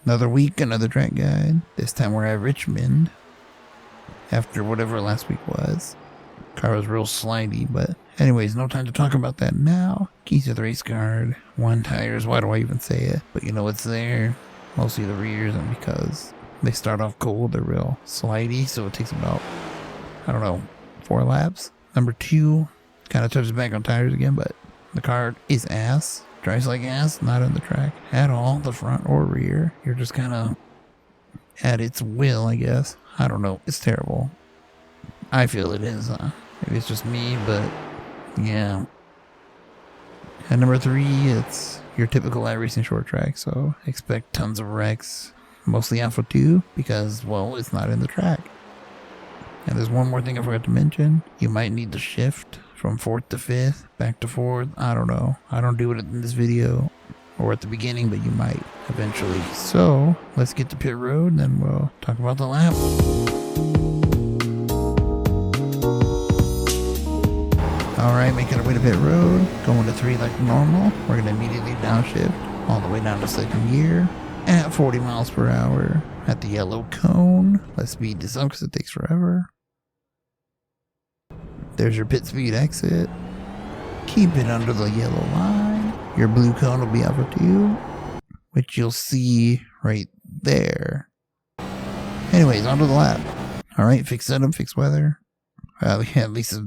Another week, another track guide. This time we're at Richmond. After whatever last week was. Car was real slidey, but anyways, no time to talk about that now. Keys to the race card. 1 tires, why do I even say it? But you know it's there. Mostly the rears, and because they start off cold, they're real slidey, so it takes about, I don't know, 4 laps. Number 2, kind of touches back on tires again, but the car is ass. Drives like ass, not on the track at all, the front or rear. You're just kind of at its will, I guess. I don't know. It's terrible. I feel it is. Maybe it's just me, but yeah. And number 3, it's your typical iRacing short track, so expect tons of wrecks. Mostly Alpha 2, because, well, it's not in the track. And there's one more thing I forgot to mention. You might need to shift from 4th to 5th, back to 4th. I don't know. I don't do it in this video or at the beginning, but you might eventually. So let's get to pit road, and then we'll talk about the lap. Alright, making our way to pit road. Going to 3 like normal. We're going to immediately downshift all the way down to 2nd gear at 40 miles per hour at the yellow cone. Let's speed this up because it takes forever. There's your pit speed exit. Keep it under the yellow line. Your blue cone will be Alpha 2, which you'll see right there. Anyways, onto the lap. Alright, fixed setup, fixed weather. Well, yeah, at least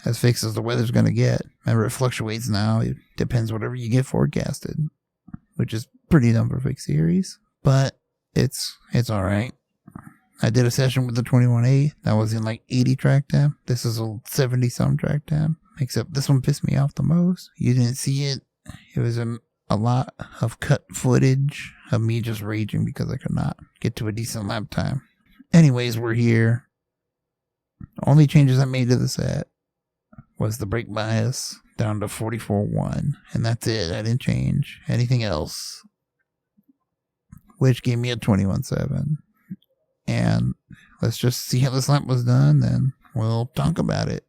as fixed as the weather's gonna get. Remember, it fluctuates now. It depends whatever you get forecasted, which is pretty dumb for fixed series, but it's alright. I did a session with the 21A. That was in like 80 track time. This is a 70 some track time. Except this one pissed me off the most. You didn't see it. It was a lot of cut footage of me just raging because I could not get to a decent lap time. Anyways, we're here. Only changes I made to the set was the brake bias down to 44.1. And that's it. I didn't change anything else. Which gave me a 21.7. And let's just see how this lap was done, then we'll talk about it.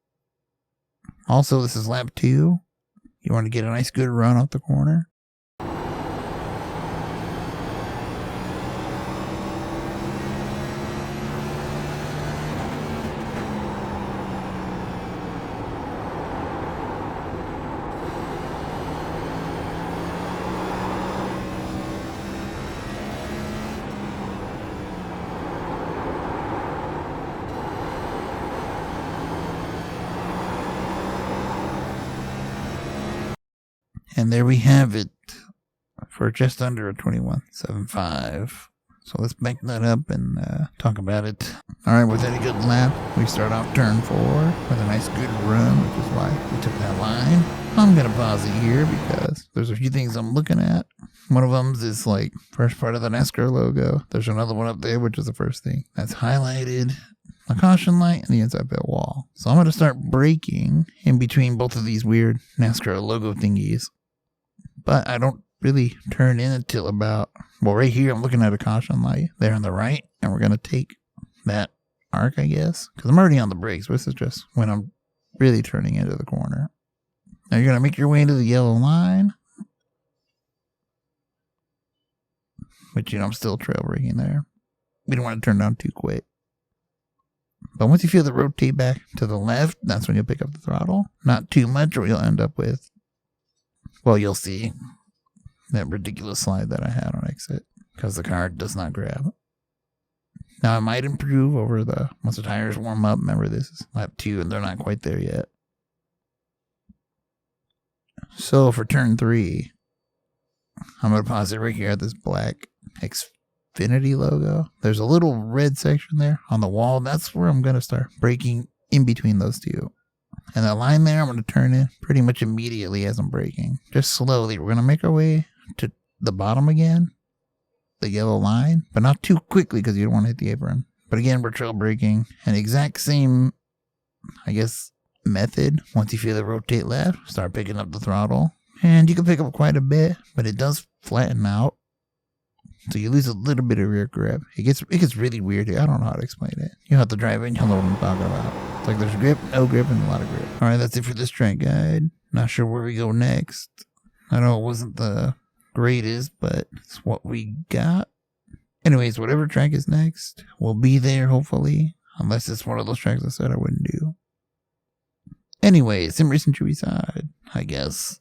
Also, this is lap 2. You want to get a nice good run off the corner. And there we have it for just under a 21.75. So let's back that up and talk about it. Alright, with any good lap, we start off turn 4 with a nice good run, which is why we took that line. I'm going to pause it here because there's a few things I'm looking at. One of them is like first part of the NASCAR logo. There's another one up there, which is the first thing that's highlighted. A caution light and the inside pit wall. So I'm going to start braking in between both of these weird NASCAR logo thingies. But I don't really turn in until about, well, right here I'm looking at a caution light there on the right, and we're going to take that arc, I guess, because I'm already on the brakes. This is just when I'm really turning into the corner. Now you're going to make your way into the yellow line, which, you know, I'm still trail braking there. We don't want to turn down too quick. But once you feel the rotate back to the left, that's when you'll pick up the throttle. Not too much, or you'll end up with, well, you'll see that ridiculous slide that I had on exit because the car does not grab. Now, I might improve over once the tires warm up. Remember, this is lap 2 and they're not quite there yet. So for turn 3, I'm going to pause it right here at this black Xfinity logo. There's a little red section there on the wall. That's where I'm going to start braking in between those two. And that line there, I'm going to turn in pretty much immediately as I'm braking. Just slowly. We're going to make our way to the bottom again. The yellow line. But not too quickly because you don't want to hit the apron. But again, we're trail braking. And the exact same, I guess, method. Once you feel the rotate left, start picking up the throttle. And you can pick up quite a bit. But it does flatten out. So you lose a little bit of rear grip. It gets really weird. I don't know how to explain it. You'll have to drive it and you'll know what I'm talking about. It's like there's grip, no grip, and a lot of grip. Alright, that's it for this track guide. Not sure where we go next. I know it wasn't the greatest, but it's what we got. Anyways, whatever track is next, we'll be there, hopefully. Unless it's one of those tracks I said I wouldn't do. Anyways, sim racing Chewy side, I guess.